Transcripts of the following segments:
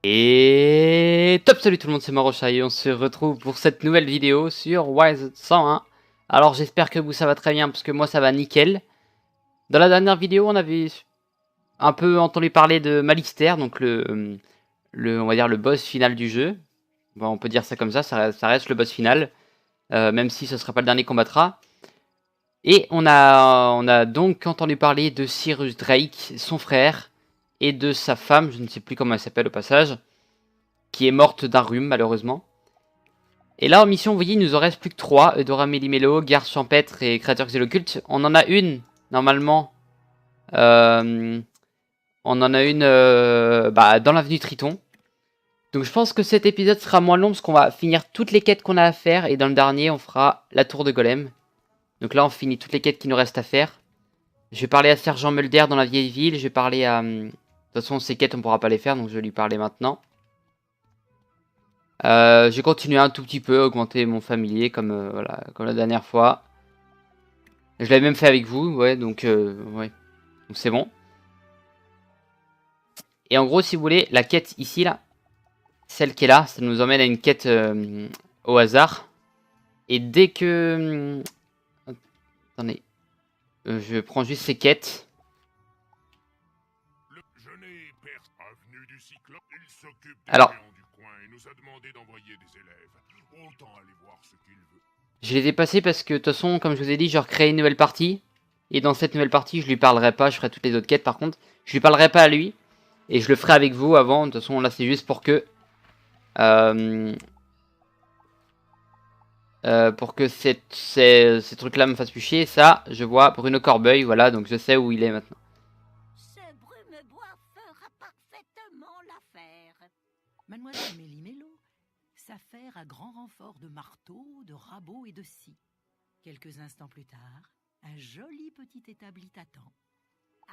Et top, salut tout le monde, c'est Marocha et on se retrouve pour cette nouvelle vidéo sur Wise 101. Alors j'espère que vous ça va très bien parce que moi ça va nickel. Dans la dernière vidéo on avait un peu entendu parler de Malister, donc on va dire le boss final du jeu. Bon, on peut dire ça comme ça reste le boss final, même si ce ne sera pas le dernier qu'on battra. Et on a donc entendu parler de Cyrus Drake, son frère, et de sa femme, je ne sais plus comment elle s'appelle au passage, qui est morte d'un rhume malheureusement. Et là en mission, vous voyez, il nous en reste plus que 3, Eudora Mélimelo, Garde Champêtre et Créature Xyloculte. On en a une, normalement, on en a une dans l'avenue Triton. Donc je pense que cet épisode sera moins long parce qu'on va finir toutes les quêtes qu'on a à faire. Et dans le dernier, on fera la tour de Golem. Donc là, on finit toutes les quêtes qui nous restent à faire. Je vais parler à Sergent Mulder dans la vieille ville. Je vais parler à... De toute façon, ces quêtes, on ne pourra pas les faire, donc je vais lui parler maintenant. J'ai continué un tout petit peu à augmenter mon familier comme, voilà, comme la dernière fois. Je l'avais même fait avec vous, ouais, donc ouais, donc c'est bon. Et en gros, si vous voulez, la quête ici, là, celle qui est là, ça nous emmène à une quête au hasard. Et dès que... attendez, je prends juste ces quêtes. Alors, je les ai passés parce que de toute façon, comme je vous ai dit, je recrée une nouvelle partie. Et dans cette nouvelle partie, je lui parlerai pas, je ferai toutes les autres quêtes par contre. Je lui parlerai pas à lui. Et je le ferai avec vous avant. De toute façon, là, c'est juste pour que... ces trucs-là me fassent plus chier. Ça, je vois Bruno Corbeil, voilà, donc je sais où il est maintenant. Ce Brumebois fera parfaitement l'affaire. Mademoiselle Mélimelo s'affaire à grand renfort de marteaux, de rabots et de scies. Quelques instants plus tard, un joli petit établi t'attend.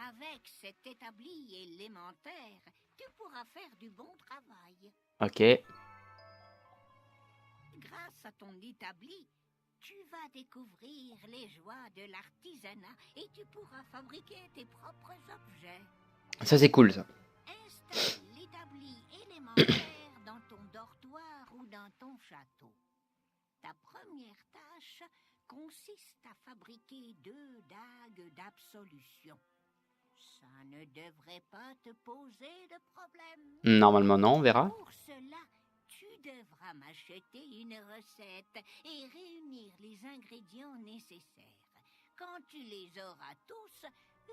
Avec cet établi élémentaire, tu pourras faire du bon travail. Ok. Grâce à ton établi, tu vas découvrir les joies de l'artisanat et tu pourras fabriquer tes propres objets. Ça, c'est cool, ça. Installe l'établi élémentaire dans ton dortoir ou dans ton château. Ta première tâche consiste à fabriquer 2 dagues d'absolution. Ça ne devrait pas te poser de problème. Normalement, non, on verra. Pour cela, tu devras m'acheter une recette et réunir les ingrédients nécessaires. Quand tu les auras tous,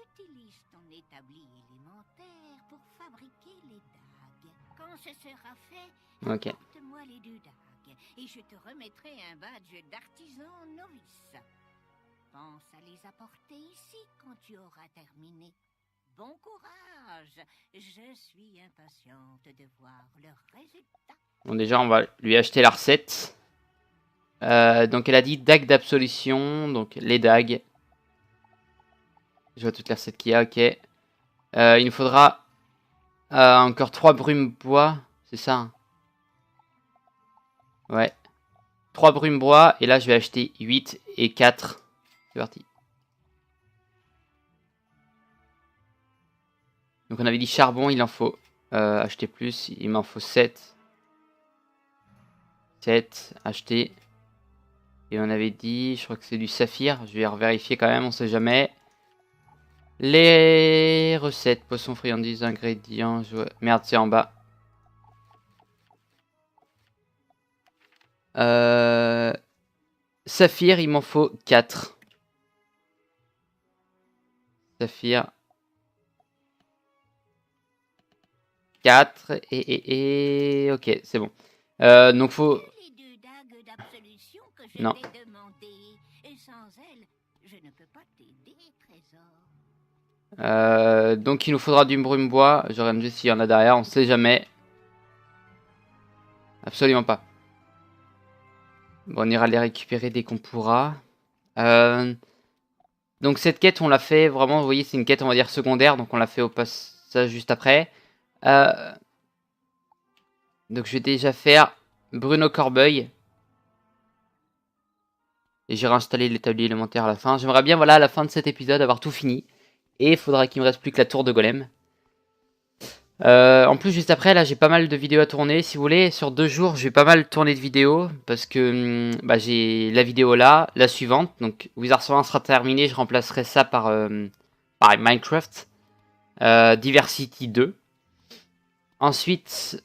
utilise ton établi élémentaire pour fabriquer les dagues. Quand ce sera fait, apporte-moi les 2 dagues et je te remettrai un badge d'artisan novice. Pense à les apporter ici quand tu auras terminé. Bon courage, je suis impatiente de voir le résultat. Bon, déjà, on va lui acheter la recette. Donc, elle a dit dague d'absolution, donc les dagues. Je vois toutes les recettes qu'il y a, ok. Il nous faudra encore 3 brumes bois, c'est ça hein? Ouais. 3 brumes bois, et là, je vais acheter 8 et 4. C'est parti. Donc on avait dit charbon, il en faut acheter plus, il m'en faut 7. 7, acheter. Et on avait dit, je crois que c'est du saphir, je vais revérifier quand même, on sait jamais. Les recettes, poisson, friandises, ingrédients, merde c'est en bas. Saphir, il m'en faut 4. Saphir. 4 et ok, c'est bon. Donc faut... Les 2 dagues d'absolution que je non. t'ai demandé. Et sans elles, je ne peux pas t'aider, trésor. Donc il nous faudra du brume bois. Je regarde juste s'il y en a derrière, on sait jamais. Absolument pas. Bon, on ira les récupérer dès qu'on pourra. Donc cette quête, on l'a fait vraiment, vous voyez, c'est une quête, on va dire, secondaire. Donc on l'a fait au passage juste après. Donc je vais déjà faire Bruno Corbeil. Et j'ai réinstallé l'établi élémentaire à la fin. J'aimerais bien, voilà, à la fin de cet épisode, avoir tout fini. Et il faudra qu'il me reste plus que la tour de Golem. En plus, juste après, là, j'ai pas mal de vidéos à tourner. Si vous voulez, sur 2 jours, je vais pas mal tourner de vidéos parce que bah, j'ai la vidéo là, la suivante. Donc, Wizard 101 sera terminé. Je remplacerai ça par Minecraft Diversity 2. Ensuite,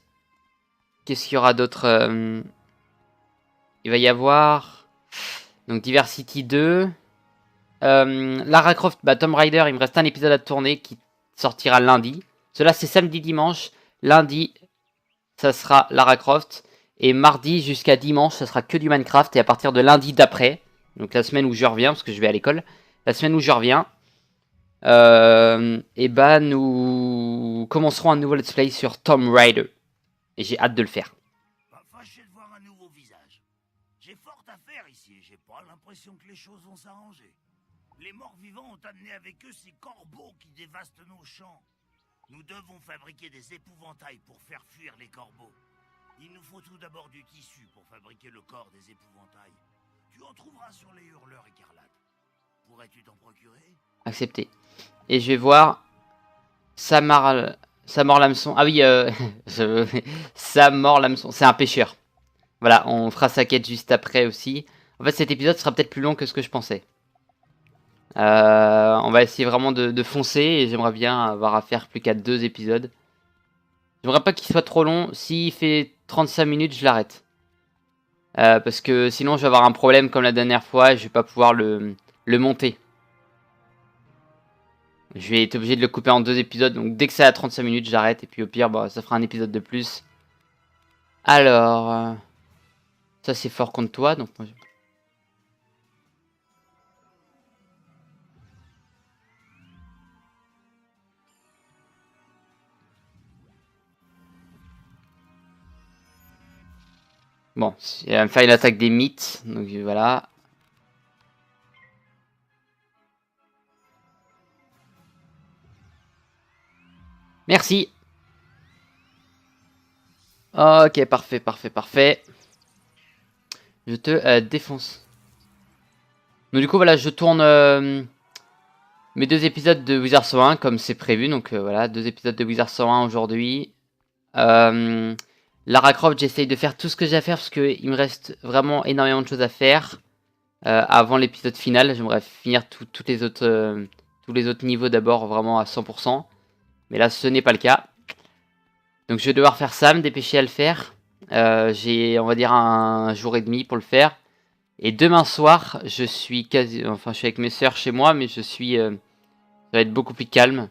qu'est-ce qu'il y aura d'autre il va y avoir donc Diversity 2. Lara Croft, bah, Tomb Raider, il me reste un épisode à tourner qui sortira lundi. Cela c'est samedi, dimanche. Lundi, ça sera Lara Croft. Et mardi jusqu'à dimanche, ça sera que du Minecraft. Et à partir de lundi d'après, donc la semaine où je reviens, parce que je vais à l'école, la semaine où je reviens, et bah nous commencerons un nouveau let's play sur Tomb Raider. Et j'ai hâte de le faire. Pas fâché de voir un nouveau visage. J'ai fort à faire ici et j'ai pas l'impression que les choses vont s'arranger. Les morts-vivants ont amené avec eux ces corbeaux qui dévastent nos champs. Nous devons fabriquer des épouvantails pour faire fuir les corbeaux. Il nous faut tout d'abord du tissu pour fabriquer le corps des épouvantails. Tu en trouveras sur les hurleurs écarlates. Pourrais-tu t'en procurer? Accepté. Et je vais voir Samar l'hameçon. Ah oui, Samar l'hameçon. C'est un pêcheur. Voilà, on fera sa quête juste après aussi. En fait, cet épisode sera peut-être plus long que ce que je pensais. On va essayer vraiment de foncer et j'aimerais bien avoir à faire plus qu'à 2 épisodes. J'aimerais pas qu'il soit trop long. S'il fait 35 minutes, je l'arrête. Parce que sinon, je vais avoir un problème comme la dernière fois et je vais pas pouvoir le monter. Je vais être obligé de le couper en 2 épisodes. Donc dès que c'est à 35 minutes, j'arrête. Et puis au pire, bah, ça fera un épisode de plus. Alors... ça c'est fort contre toi. Donc moi, bon, il va me faire une attaque des mythes. Donc voilà. Merci. Ok, parfait, parfait, parfait. Je te défonce. Donc du coup, voilà, je tourne mes 2 épisodes de Wizard 101 comme c'est prévu. Donc voilà, 2 épisodes de Wizard 101 aujourd'hui. Lara Croft, j'essaye de faire tout ce que j'ai à faire parce qu'il me reste vraiment énormément de choses à faire. Avant l'épisode final, j'aimerais finir tous les autres niveaux d'abord vraiment à 100%. Mais là, ce n'est pas le cas. Donc je vais devoir faire ça, me dépêcher à le faire. J'ai, on va dire, un jour et demi pour le faire. Et demain soir, je suis je suis avec mes sœurs chez moi, mais ça va être beaucoup plus calme.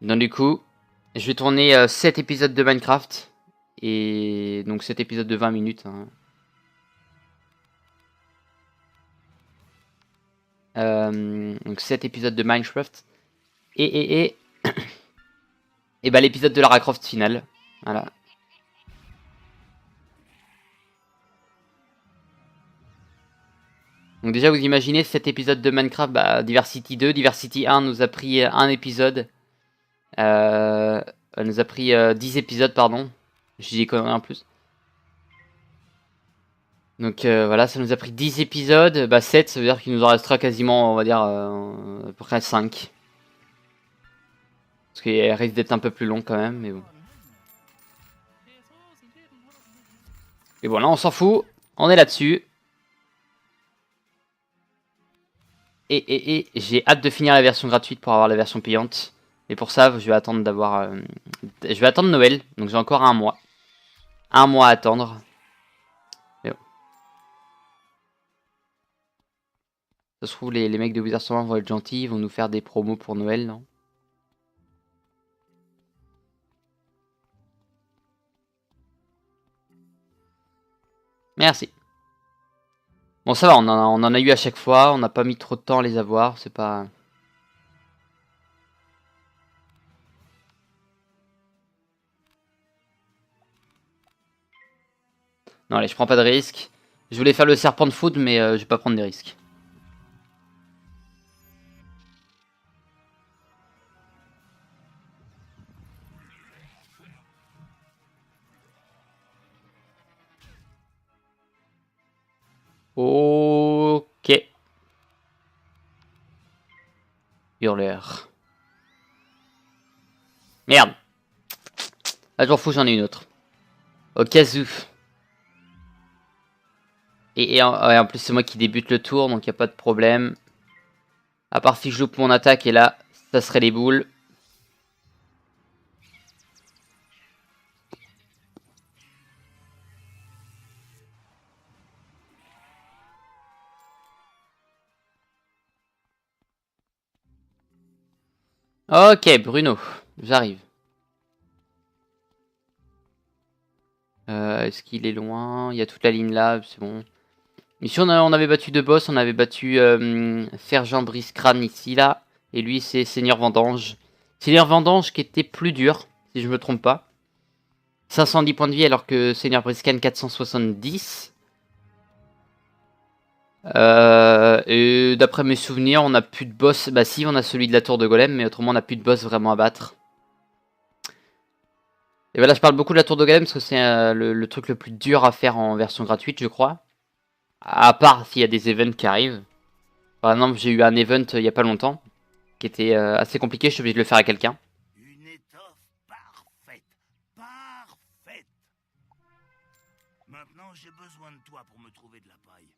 Donc du coup, je vais tourner 7 épisodes de Minecraft. Et donc 7 épisodes de 20 minutes. Hein. Donc 7 épisodes de Minecraft. Et bah l'épisode de Lara Croft final. Voilà. Donc déjà vous imaginez cet épisode de Minecraft, bah, Diversity 2, Diversity 1 nous a pris un épisode. Nous a pris 10 épisodes, pardon. Je dis des conneries en plus. Donc voilà, ça nous a pris 10 épisodes. Bah 7, ça veut dire qu'il nous en restera quasiment, on va dire, à peu près 5. Parce qu'il risque d'être un peu plus long quand même, mais bon. Et bon, là on s'en fout. On est là-dessus. Et j'ai hâte de finir la version gratuite pour avoir la version payante. Et pour ça, je vais attendre d'avoir... je vais attendre Noël. Donc j'ai encore un mois. Un mois à attendre. Mais bon. Ça se trouve, les mecs de Wizard 101 vont être gentils. Ils vont nous faire des promos pour Noël, non? Merci. Bon, ça va, on en a eu à chaque fois. On n'a pas mis trop de temps à les avoir. C'est pas... Non, allez, je prends pas de risques. Je voulais faire le serpent de foudre, mais je vais pas prendre des risques. Ok. Hurleur. Merde. Ah, j'en fous, j'en ai une autre. Au cas où. Et en plus, c'est moi qui débute le tour, donc il n'y a pas de problème. À part si je loupe mon attaque, et là, ça serait les boules. Ok, Bruno, j'arrive. Est-ce qu'il est loin? Il y a toute la ligne là, c'est bon. Ici, on avait battu deux boss. On avait battu Fergent Briscran ici, là. Et lui, c'est Seigneur Vendange. Seigneur Vendange qui était plus dur, si je me trompe pas. 510 points de vie alors que Seigneur Briscran 470. Et d'après mes souvenirs, on n'a plus de boss. Bah si, on a celui de la tour de golem, mais autrement on n'a plus de boss vraiment à battre. Et voilà, je parle beaucoup de la tour de golem parce que c'est le truc le plus dur à faire en version gratuite, je crois. À part s'il y a des events qui arrivent. Par exemple, j'ai eu un event il y a pas longtemps qui était assez compliqué, je suis obligé de le faire à quelqu'un. Une étoffe parfaite. Parfaite. Maintenant, j'ai besoin de toi pour me trouver de la paille.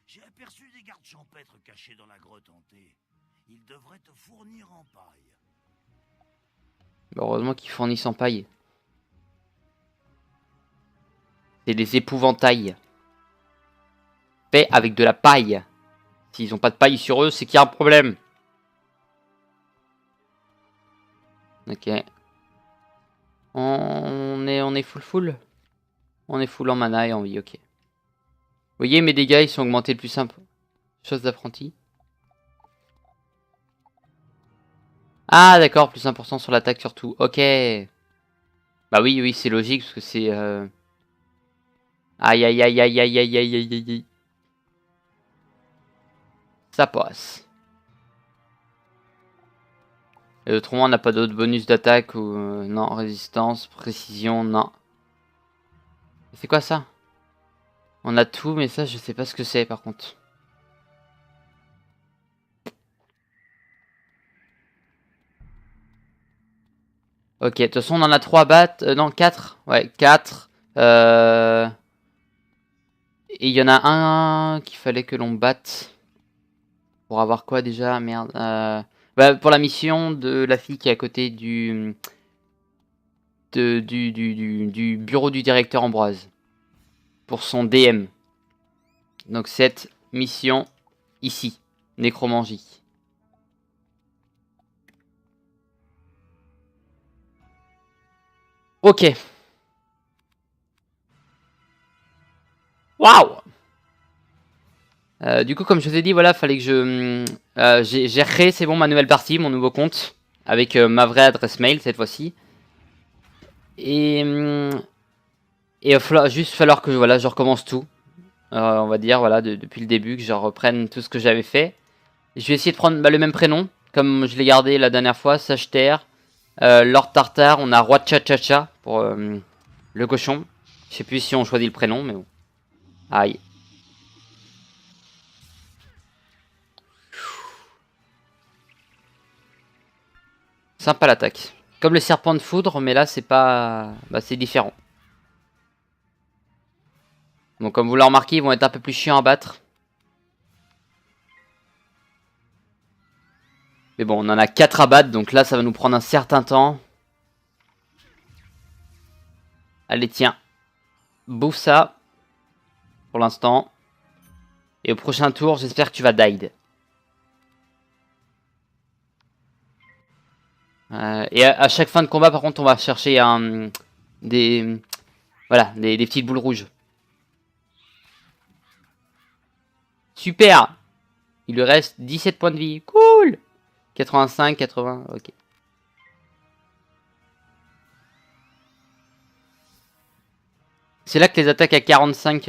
J'ai aperçu des gardes champêtres cachés dans la grotte hantée. Ils devraient te fournir en paille. Bah, heureusement qu'ils fournissent en paille. C'est des épouvantails. Fait avec de la paille. S'ils ont pas de paille sur eux, c'est qu'il y a un problème. Ok. On est full. On est full en mana et en vie, ok. Vous voyez, mes dégâts, ils sont augmentés le plus simple. Chose d'apprenti. Ah, d'accord, plus 1% sur l'attaque surtout. Ok. Bah oui, c'est logique, parce que c'est... Aïe, aïe, aïe, aïe, aïe, aïe, aïe, aïe, aïe. Ça passe. Et autrement, on n'a pas d'autres bonus d'attaque ou... non, résistance, précision, non. C'est quoi ça? On a tout, mais ça, je sais pas ce que c'est, par contre. Ok, de toute façon, on en a 3 à battre. Non, 4. Ouais, 4. Et il y en a un qu'il fallait que l'on batte. Pour avoir quoi déjà? Merde. Bah, pour la mission de la fille qui est à côté du bureau du directeur Ambroise. Pour son DM. Donc cette mission ici. Nécromangie. Ok. Waouh! Du coup, comme je vous ai dit, voilà, fallait que je... j'ai recréé, c'est bon, ma nouvelle partie, mon nouveau compte. Avec ma vraie adresse mail, cette fois-ci. Et il va juste falloir que voilà, je recommence tout. On va dire, voilà, depuis le début, que je reprenne tout ce que j'avais fait. Je vais essayer de prendre le même prénom, comme je l'ai gardé la dernière fois, Sachter. Lord Tartare, on a Roi Cha-Cha-Cha pour le cochon. Je sais plus si on choisit le prénom, mais bon. Aïe. Sympa l'attaque. Comme le serpent de foudre, mais là c'est pas... Bah c'est différent. Bon, comme vous l'avez remarqué, ils vont être un peu plus chiants à battre. Mais bon, on en a 4 à battre, donc là ça va nous prendre un certain temps. Allez, tiens. Bouffe ça. Pour l'instant. Et au prochain tour, j'espère que tu vas die. Et à chaque fin de combat, par contre, on va chercher des petites boules rouges. Super! Il lui reste 17 points de vie. Cool! 85, 80, ok. C'est là que les attaques à 45,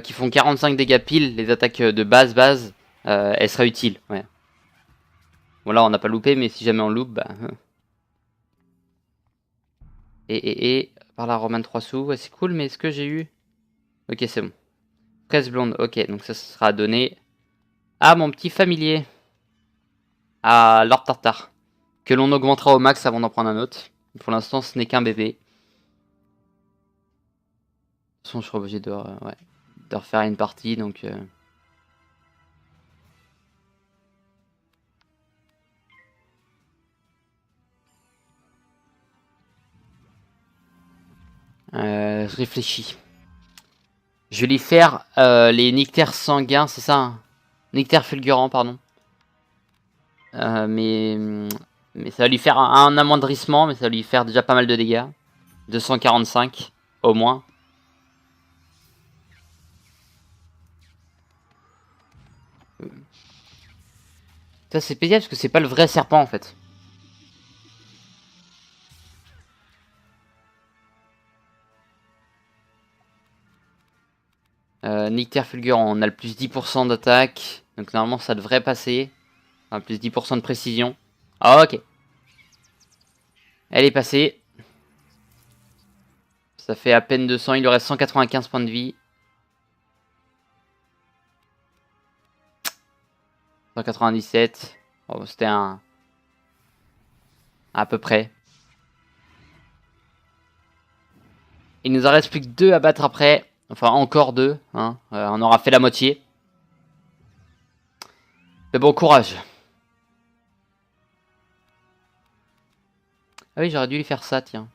qui font 45 dégâts pile, les attaques de base, elles seraient utiles, ouais. Bon là on n'a pas loupé, mais si jamais on loupe, bah... par la Roman 3 sous, ouais, c'est cool, mais est-ce que j'ai eu... Ok, c'est bon. Fraise blonde, ok, donc ça sera donné à mon petit familier. À Lord Tartare. Que l'on augmentera au max avant d'en prendre un autre. Pour l'instant, ce n'est qu'un bébé. De toute façon, je serai obligé de refaire une partie, donc... je réfléchis. Je vais lui faire les nictères sanguins, c'est ça hein? Nictères fulgurants, pardon. Mais ça va lui faire un amoindrissement, mais ça va lui faire déjà pas mal de dégâts. 245 au moins. Ça c'est pénible parce que c'est pas le vrai serpent en fait. Nictère fulgurant, on a le plus 10% d'attaque. Donc normalement ça devrait passer. Enfin, plus 10% de précision. Ah, ok. Elle est passée. Ça fait à peine 200, il lui reste 195 points de vie. 197. Oh, c'était un... à peu près. Il nous en reste plus que 2 à battre après. Enfin, encore 2. Hein. On aura fait la moitié. Mais bon, courage. Ah oui, j'aurais dû lui faire ça, tiens.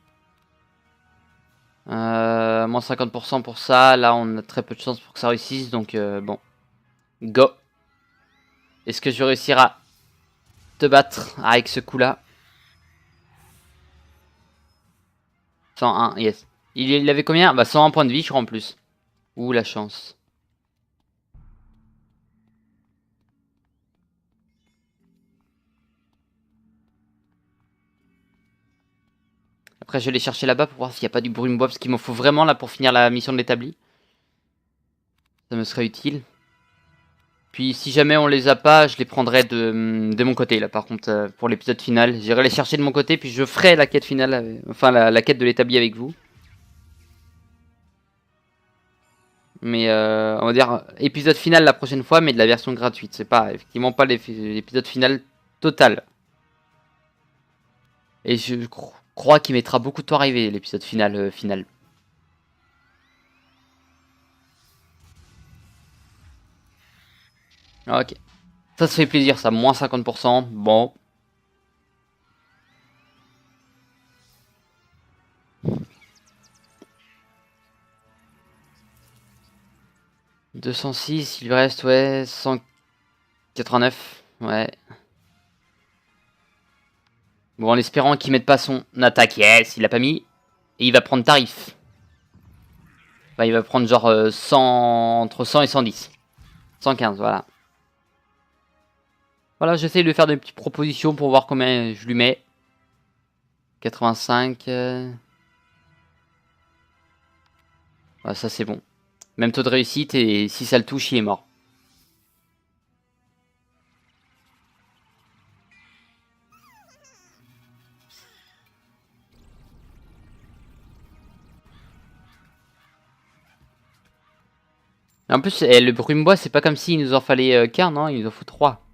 Moins 50% pour ça. Là, on a très peu de chance pour que ça réussisse. Donc, bon. Go. Est-ce que je vais réussir à te battre avec ce coup-là? 101, yes. Il avait combien? Bah, 101 points de vie, je crois, en plus. Ouh, la chance. Après, je vais aller chercher là-bas pour voir s'il n'y a pas du brume bois, parce qu'il m'en faut vraiment là pour finir la mission de l'établi. Ça me serait utile. Puis si jamais on les a pas, je les prendrai de mon côté là par contre pour l'épisode final. J'irai les chercher de mon côté puis je ferai la quête finale, enfin la quête de l'établi avec vous. Mais on va dire épisode final la prochaine fois mais de la version gratuite. C'est pas effectivement pas l'épisode final total. Et je crois qu'il mettra beaucoup de temps à arriver l'épisode final final. Ok. Ça se fait plaisir ça, moins 50%. Bon. « 206, il lui reste, ouais, 189, ouais. Bon, en espérant qu'il mette pas son attaque, yes, il l'a pas mis. Et il va prendre tarif. Bah, il va prendre genre 100, entre 100 et 110. 115, voilà. Voilà, j'essaie de faire des petites propositions pour voir combien je lui mets. 85. Ouais, ça c'est bon. Même taux de réussite et si ça le touche, il est mort. En plus, le brume bois, c'est pas comme s'il nous en fallait qu'un, non? Il nous en faut 3.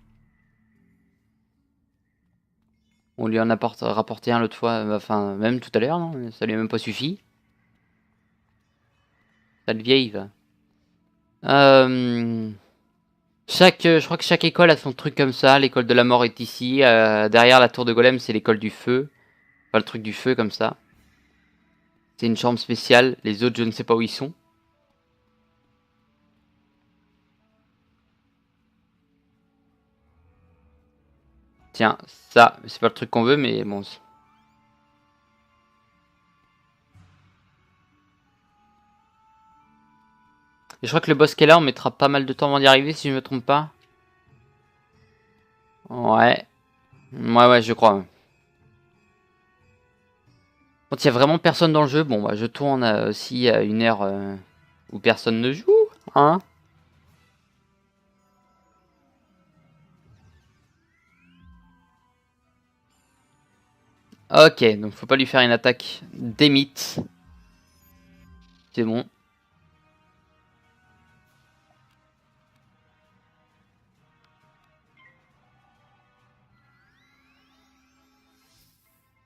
On lui en a rapporté un l'autre fois, enfin, même tout à l'heure, non? Ça lui a même pas suffi. Sale vieille, va. Je crois que chaque école a son truc comme ça. L'école de la mort est ici. Derrière la tour de golem, c'est l'école du feu. Enfin, le truc du feu, comme ça. C'est une chambre spéciale. Les autres, je ne sais pas où ils sont. Tiens, ça, c'est pas le truc qu'on veut, mais bon. Et je crois que le boss qui est là, on mettra pas mal de temps avant d'y arriver, si je me trompe pas. Ouais. Ouais, je crois. Quand il y a vraiment personne dans le jeu, bon, bah, je tourne aussi à une heure où personne ne joue. Hein? Ok, donc faut pas lui faire une attaque d'émite. C'est bon.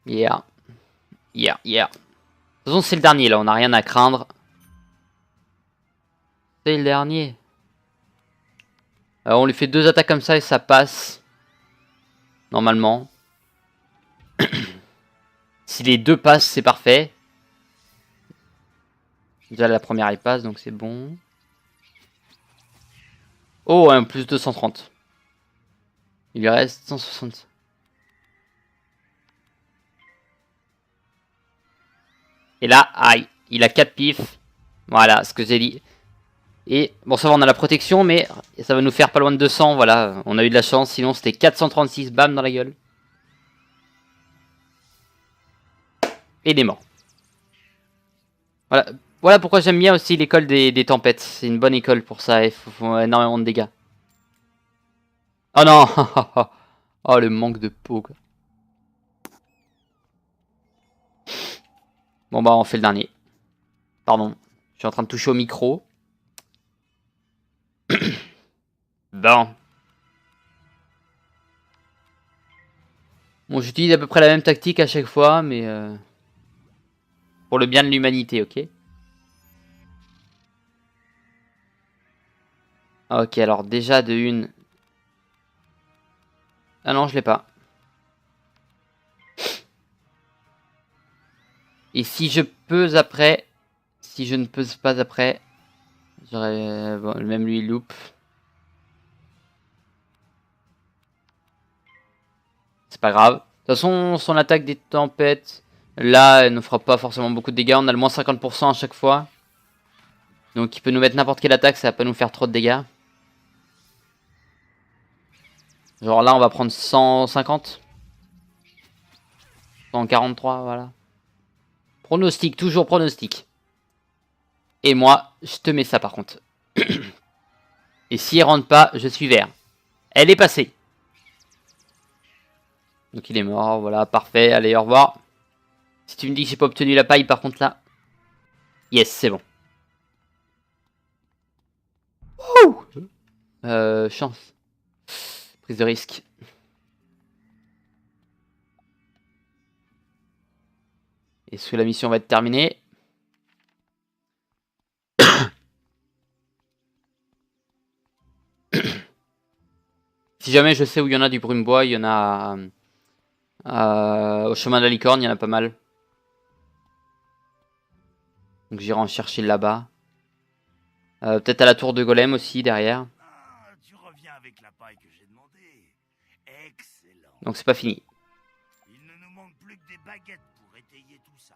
Yeah. Yeah. De toute façon, c'est le dernier, là. On n'a rien à craindre. C'est le dernier. On lui fait 2 attaques comme ça et ça passe. Normalement. Si les 2 passent, c'est parfait. Déjà, la première, elle passe, donc c'est bon. Oh, un plus 230. Il lui reste 160. Et là, aïe, il a 4 pifs. Voilà, ce que j'ai dit. Et bon, ça va, on a la protection, mais ça va nous faire pas loin de 200. Voilà, on a eu de la chance. Sinon, c'était 436, bam, dans la gueule. Et il est mort. Voilà pourquoi j'aime bien aussi l'école des tempêtes. C'est une bonne école pour ça. Il faut énormément de dégâts. Oh non. Oh, le manque de peau, quoi. Bon, bah, on fait le dernier. Pardon. Je suis en train de toucher au micro. Bon. Bon, j'utilise à peu près la même tactique à chaque fois, mais... pour le bien de l'humanité, ok? Ok, alors déjà de une... Ah non, je l'ai pas. Et si je pèse après... Si je ne pèse pas après... J'aurais... Bon, même lui, il loupe. C'est pas grave. De toute façon, son attaque des tempêtes... Là, elle ne fera pas forcément beaucoup de dégâts. On a le moins 50% à chaque fois. Donc il peut nous mettre n'importe quelle attaque, ça va pas nous faire trop de dégâts. Genre là, on va prendre 150. 143, voilà. Pronostic, toujours pronostic. Et moi, je te mets ça par contre. Et si elle rentre pas, je suis vert. Elle est passée. Donc il est mort, voilà, parfait. Allez, au revoir. Si tu me dis que j'ai pas obtenu la paille par contre là. Yes, c'est bon. Chance. Prise de risque. Est-ce que la mission va être terminée? Si jamais je sais où il y en a du brume-bois, il y en a au chemin de la licorne, il y en a pas mal. Donc j'irai en chercher là-bas. Peut-être à la tour de golem aussi derrière. Ah, tu reviens avec la paille que j'ai demandé. Excellent. Donc c'est pas fini. Il ne nous manque plus que des baguettes pour étayer tout ça.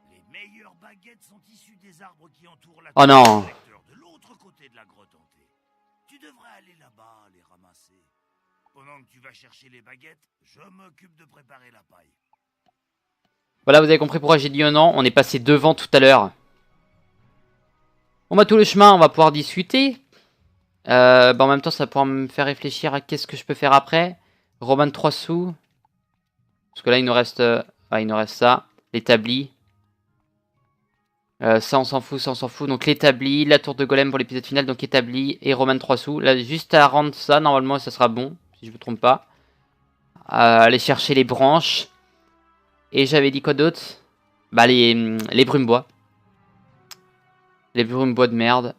Les meilleures baguettes sont issues des arbres qui entourent la Oh non. de l'autre côté de la grotte hantée. Tu devrais aller là-bas les ramasser. Pendant que tu vas chercher les baguettes, je m'occupe de préparer la paille. Voilà, vous avez compris pourquoi j'ai dit un an. On est passé devant tout à l'heure. On va tout le chemin, on va pouvoir discuter. Bah en même temps, ça pourra me faire réfléchir à qu'est-ce que je peux faire après. Roman de 3 sous. Parce que là, il nous reste, il nous reste ça. L'établi. Ça, on s'en fout, ça, on s'en fout. Donc l'établi, la tour de golem pour l'épisode final. Donc établi et Roman 3 sous. Là, juste à rendre ça, normalement, ça sera bon. Si je me trompe pas. Aller chercher les branches. Et j'avais dit quoi d'autre? Bah les brumes-bois. Les brumes-bois de merde.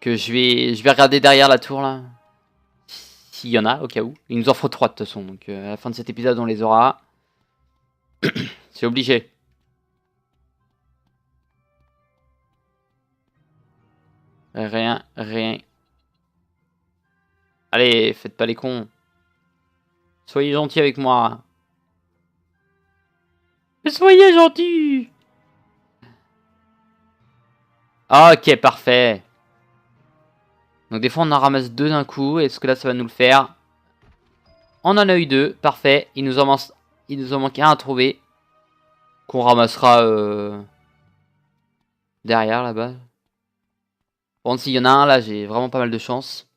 Que je vais regarder derrière la tour là. S'il y en a, au cas où. Il nous en faut 3 de toute façon. Donc à la fin de cet épisode, on les aura. C'est obligé. Rien. Allez, faites pas les cons. Soyez gentils avec moi. Soyez gentils. Ok, parfait. Donc des fois on en ramasse 2 d'un coup. Est-ce que là ça va nous le faire? On en a eu 2, parfait. Il nous en manque un à trouver. Qu'on ramassera derrière là-bas. Bon, s'il y en a un là, j'ai vraiment pas mal de chance.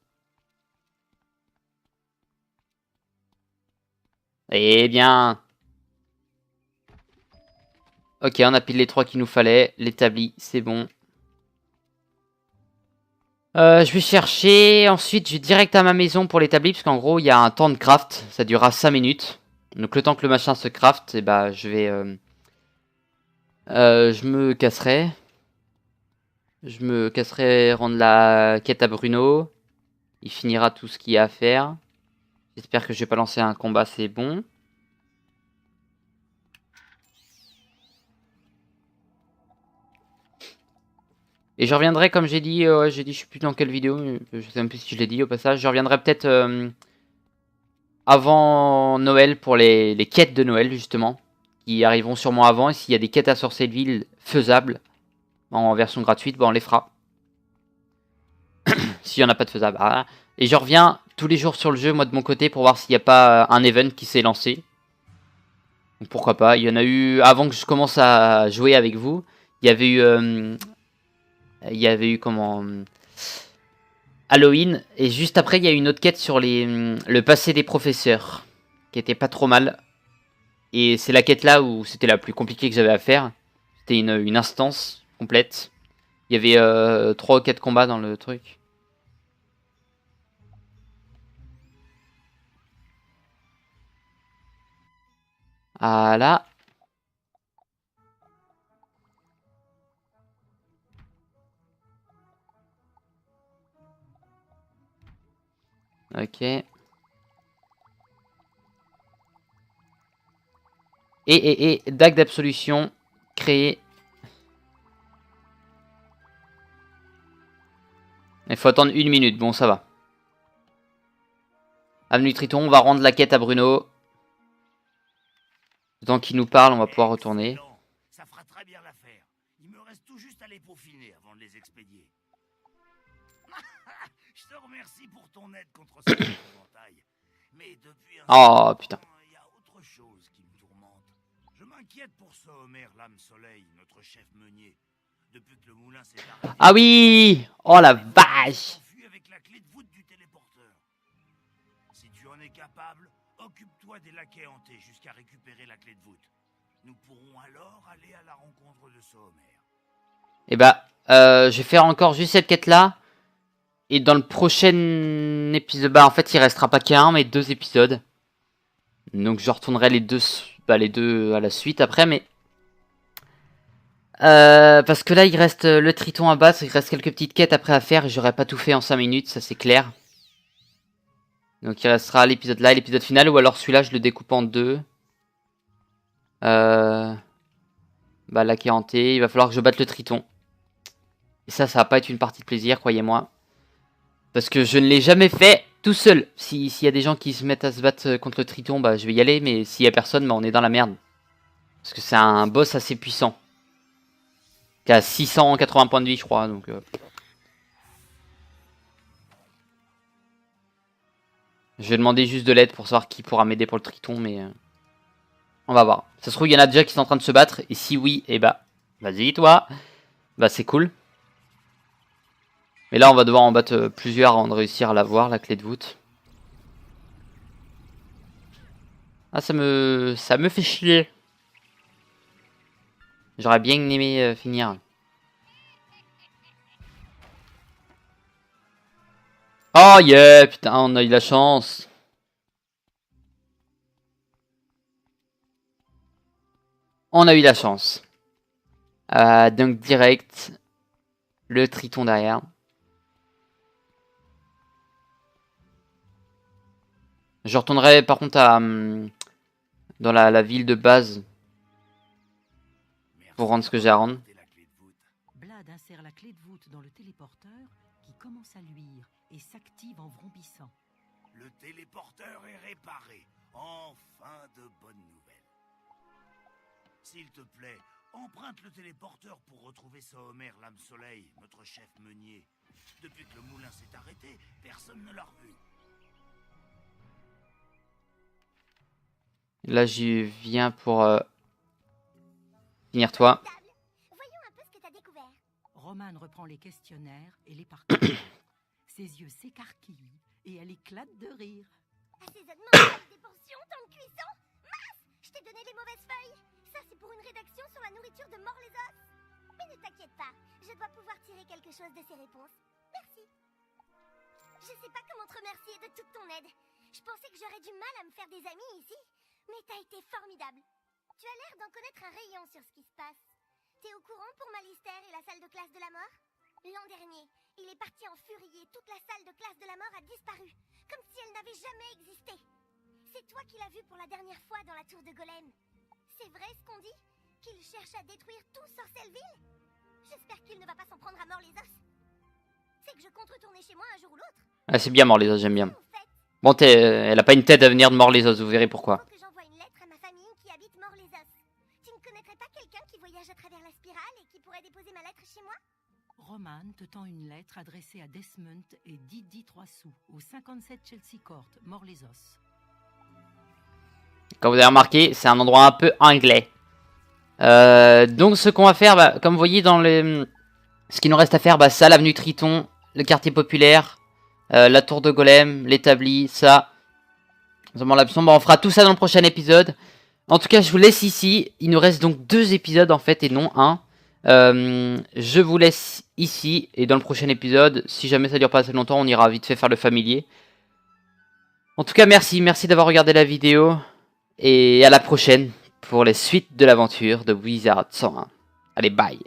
Eh bien. Ok, on a pile les 3 qu'il nous fallait. L'établi, c'est bon. Je vais chercher. Ensuite, je vais direct à ma maison pour l'établi. Parce qu'en gros, il y a un temps de craft. Ça durera 5 minutes. Donc, le temps que le machin se craft, et bah, je vais Je me casserai. Je me casserai rendre la quête à Bruno. Il finira tout ce qu'il y a à faire. J'espère que je vais pas lancer un combat, c'est bon. Et je reviendrai, comme j'ai dit, je sais plus dans quelle vidéo, je sais même plus si je l'ai dit au passage, je reviendrai peut-être avant Noël pour les quêtes de Noël, justement, qui arriveront sûrement avant. Et s'il y a des quêtes à Sorceleville faisables, en version gratuite, on les fera. S'il n'y en a pas de faisable. Ah. Et je reviens tous les jours sur le jeu, moi de mon côté, pour voir s'il n'y a pas un event qui s'est lancé. Donc pourquoi pas. Il y en a eu, avant que je commence à jouer avec vous, il y avait eu comment... Halloween, et juste après il y a eu une autre quête sur le passé des professeurs, qui était pas trop mal. Et c'est la quête là où c'était la plus compliquée que j'avais à faire. C'était une instance complète. Il y avait 3 ou 4 combats dans le truc. Voilà. Ok. Et dague d'absolution créé. Il faut attendre 1 minute, bon ça va. Avenue Triton, on va rendre la quête à Bruno. Le temps qu'il nous parle, on va pouvoir retourner. Excellent. Ça fera très bien l'affaire. Il me reste tout juste à les peaufiner avant de les expédier. Je te remercie pour ton aide contre ce épouvantail. Mais depuis un Oh certain putain. temps, il y a autre chose qui me tourmente. Je m'inquiète pour ce Homer Lame Soleil, notre chef meunier. Depuis que le moulin s'est arrêté. Ah oui! Oh la vache! Enfui avec la clé de voûte du téléporteur. Si tu en es capable, occupe-toi des laquais hantés jusqu'à récupérer la clé de voûte. Nous pourrons alors aller à la rencontre de ce Homer. Et bah, je vais faire encore juste cette quête là. Et dans le prochain épisode, bah en fait il restera pas qu'un mais 2 épisodes. Donc je retournerai les deux à la suite après, mais parce que là il reste le Triton à battre, il reste quelques petites quêtes après à faire et j'aurais pas tout fait en 5 minutes, ça c'est clair. Donc il restera l'épisode là et l'épisode final, ou alors celui-là je le découpe en 2. Bah là qui est hanté, il va falloir que je batte le Triton. Et ça va pas être une partie de plaisir, croyez-moi. Parce que je ne l'ai jamais fait tout seul. S'il y a des gens qui se mettent à se battre contre le Triton, bah je vais y aller. Mais s'il y a personne, bah on est dans la merde. Parce que c'est un boss assez puissant. Qui a 680 points de vie, je crois. Donc, je vais demander juste de l'aide pour savoir qui pourra m'aider pour le Triton. Mais on va voir. Ça se trouve, il y en a déjà qui sont en train de se battre. Et si oui, eh bah, vas-y toi. Bah c'est cool. Mais là, on va devoir en battre plusieurs avant de réussir à l'avoir, la clé de voûte. Ah, ça me fait chier. J'aurais bien aimé finir. Oh yeah, putain, on a eu la chance. On a eu la chance. Donc direct, le Triton derrière. Je retournerai par contre à dans la ville de base pour rendre ce que j'ai à rendre. Blad insère la clé de voûte dans le téléporteur qui commence à luire et s'active en vrombissant. Le téléporteur est réparé. Enfin de bonnes nouvelles. S'il te plaît, emprunte le téléporteur pour retrouver ce Homer Lame Soleil, notre chef meunier. Depuis que le moulin s'est arrêté, personne ne l'a revu. Là, j'y viens pour finir toi. Voyons un peu ce que t'as découvert. Roman reprend les questionnaires et les parcourt. Ses yeux s'écarquillent et elle éclate de rire. Assaisonnement, des portions, temps de cuisson. Mince, je t'ai donné les mauvaises feuilles. Ça, c'est pour une rédaction sur la nourriture de mort les os. Mais ne t'inquiète pas, je dois pouvoir tirer quelque chose de ces réponses. Merci. Je sais pas comment te remercier de toute ton aide. Je pensais que j'aurais du mal à me faire des amis ici, mais t'as été formidable. Tu as l'air d'en connaître un rayon sur ce qui se passe. T'es au courant pour Malister et la salle de classe de la mort? L'an dernier, il est parti en furie et toute la salle de classe de la mort a disparu, comme si elle n'avait jamais existé. C'est toi qui l'as vu pour la dernière fois dans la tour de Golem. C'est vrai ce qu'on dit? Qu'il cherche à détruire tout Sorcelleville? J'espère qu'il ne va pas s'en prendre à mort les os. C'est que je compte retourner chez moi un jour ou l'autre. Ah, c'est bien mort les os, j'aime bien. En fait, Bon, elle a pas une tête à venir de mort les os, vous verrez pourquoi. faut que j'envoie une lettre à ma famille qui habite Mort-les-Os. Tu ne connaîtrais pas quelqu'un qui voyage à travers la spirale et qui pourrait déposer ma lettre chez moi? Roman te tend une lettre adressée à Desmond et Didi 3 sous, au 57 Chelsea Court, Mort-les-Os. Comme vous avez remarqué, c'est un endroit un peu anglais. Donc ce qu'on va faire, bah, comme vous voyez dans les... Ce qu'il nous reste à faire, bah, ça, l'avenue Triton, le quartier populaire, la tour de Golem, l'établi, ça. Bah, on fera tout ça dans le prochain épisode. En tout cas, je vous laisse ici. Il nous reste donc 2 épisodes en fait et non 1. Je vous laisse ici et dans le prochain épisode, si jamais ça dure pas assez longtemps, on ira vite fait faire le familier. En tout cas, merci d'avoir regardé la vidéo et à la prochaine pour les suites de l'aventure de Wizard 101. Allez, bye.